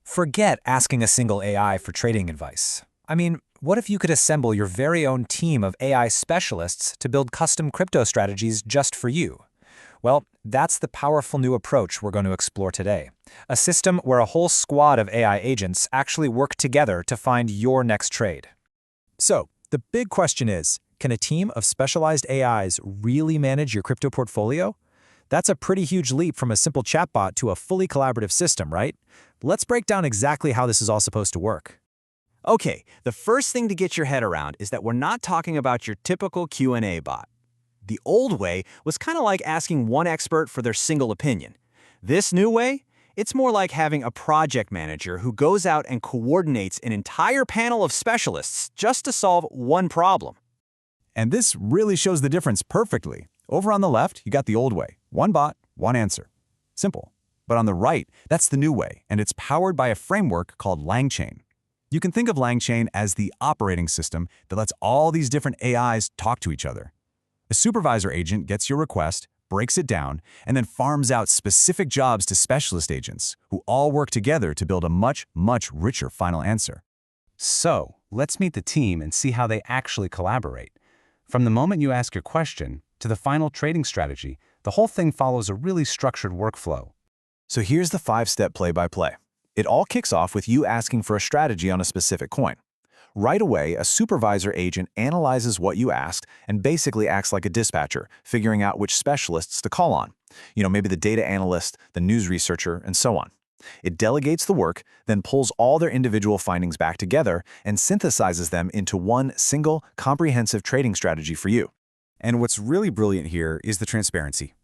Forget asking a single AI for trading advice. I mean, what if you could assemble your very own team of AI specialists to build custom crypto strategies just for you? Well, that's the powerful new approach we're going to explore today. A system where a whole squad of AI agents actually work together to find your next trade. So, the big question is, can a team of specialized AIs really manage your crypto portfolio? That's a pretty huge leap from a simple chatbot to a fully collaborative system, right? Let's break down exactly how this is all supposed to work. Okay, the first thing to get your head around is that we're not talking about your typical Q&A bot. The old way was kind of like asking one expert for their single opinion. This new way, it's more like having a project manager who goes out and coordinates an entire panel of specialists just to solve one problem. And this really shows the difference perfectly. Over on the left, you got the old way. One bot, one answer. Simple. But on the right, that's the new way, and it's powered by a framework called LangChain. You can think of LangChain as the operating system that lets all these different AIs talk to each other. A supervisor agent gets your request, breaks it down, and then farms out specific jobs to specialist agents, who all work together to build a much richer final answer. So, let's meet the team and see how they actually collaborate. From the moment you ask your question to the final trading strategy, the whole thing follows a really structured workflow. So here's the 5-step play-by-play. It all kicks off with you asking for a strategy on a specific coin. Right away, a supervisor agent analyzes what you asked and basically acts like a dispatcher, figuring out which specialists to call on. Maybe the data analyst, the news researcher, and so on. It delegates the work, then pulls all their individual findings back together and synthesizes them into one single, comprehensive trading strategy for you. And what's really brilliant here is the transparency.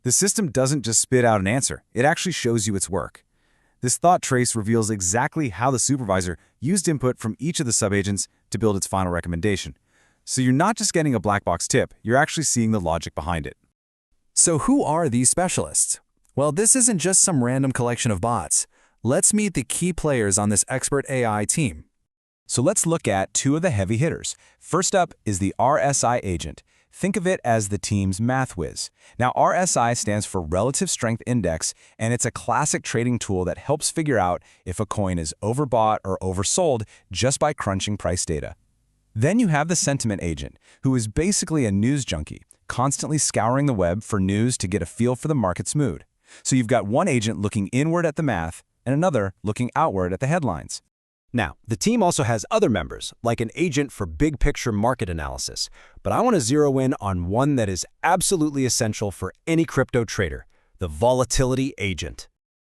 The system doesn't just spit out an answer, it actually shows you its work. This thought trace reveals exactly how the supervisor used input from each of the subagents to build its final recommendation. So you're not just getting a black box tip, you're actually seeing the logic behind it. So who are these specialists? Well, this isn't just some random collection of bots. Let's meet the key players on this expert AI team. So let's look at two of the heavy hitters. First up is the RSI agent. Think of it as the team's math whiz. Now, RSI stands for Relative Strength Index, and it's a classic trading tool that helps figure out if a coin is overbought or oversold just by crunching price data. Then you have the sentiment agent, who is basically a news junkie, constantly scouring the web for news to get a feel for the market's mood. So you've got one agent looking inward at the math and another looking outward at the headlines. Now, the team also has other members, like an agent for big-picture market analysis, but I want to zero in on one that is absolutely essential for any crypto trader, the volatility agent.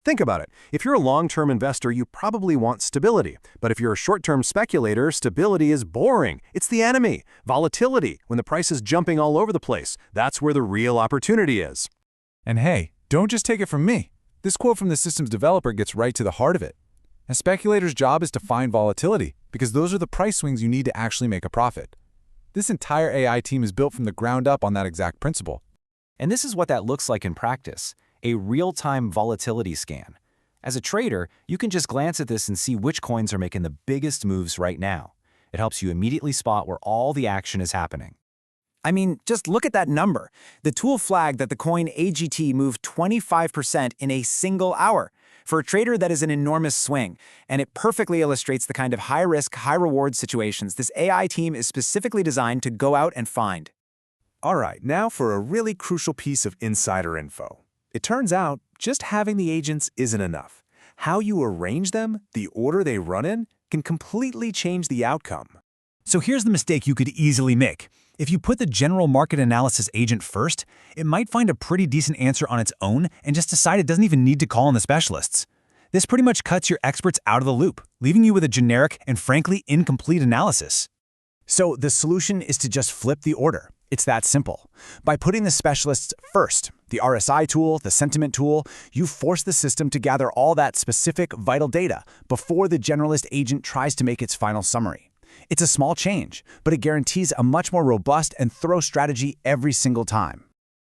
Think about it. If you're a long-term investor, you probably want stability. But if you're a short-term speculator, stability is boring. It's the enemy. Volatility, when the price is jumping all over the place, that's where the real opportunity is. And hey, don't just take it from me. This quote from the system's developer gets right to the heart of it. A speculator's job is to find volatility, because those are the price swings you need to actually make a profit. This entire AI team is built from the ground up on that exact principle. And this is what that looks like in practice, a real-time volatility scan. As a trader, you can just glance at this and see which coins are making the biggest moves right now. It helps you immediately spot where all the action is happening. I mean, just look at that number. The tool flagged that the coin AGT moved 25% in a single hour. For a trader, that is an enormous swing, and it perfectly illustrates the kind of high-risk, high-reward situations this AI team is specifically designed to go out and find. All right, now for a really crucial piece of insider info. It turns out, just having the agents isn't enough. How you arrange them, the order they run in, can completely change the outcome. So here's the mistake you could easily make. If you put the general market analysis agent first, it might find a pretty decent answer on its own and just decide it doesn't even need to call on the specialists. This pretty much cuts your experts out of the loop, leaving you with a generic and frankly incomplete analysis. So the solution is to just flip the order. It's that simple. By putting the specialists first, the RSI tool, the sentiment tool, you force the system to gather all that specific, vital data before the generalist agent tries to make its final summary. It's a small change, but it guarantees a much more robust and thorough strategy every single time.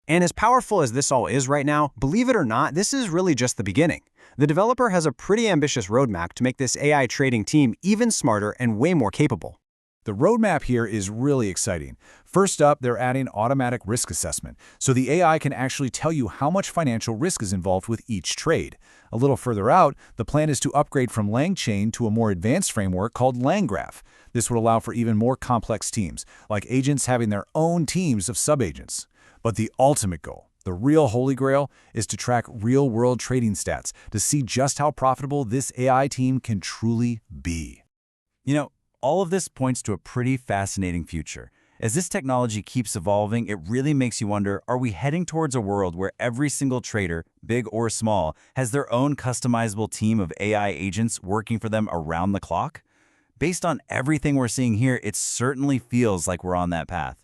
And as powerful as this all is right now, believe it or not, this is really just the beginning. The developer has a pretty ambitious roadmap to make this AI trading team even smarter and way more capable. The roadmap here is really exciting. First up, they're adding automatic risk assessment, so the AI can actually tell you how much financial risk is involved with each trade. A little further out, the plan is to upgrade from LangChain to a more advanced framework called LangGraph. This would allow for even more complex teams, like agents having their own teams of subagents. But the ultimate goal, the real holy grail, is to track real-world trading stats to see just how profitable this AI team can truly be. You know, all of this points to a pretty fascinating future. As this technology keeps evolving, it really makes you wonder, are we heading towards a world where every single trader, big or small, has their own customizable team of AI agents working for them around the clock? Based on everything we're seeing here, it certainly feels like we're on that path.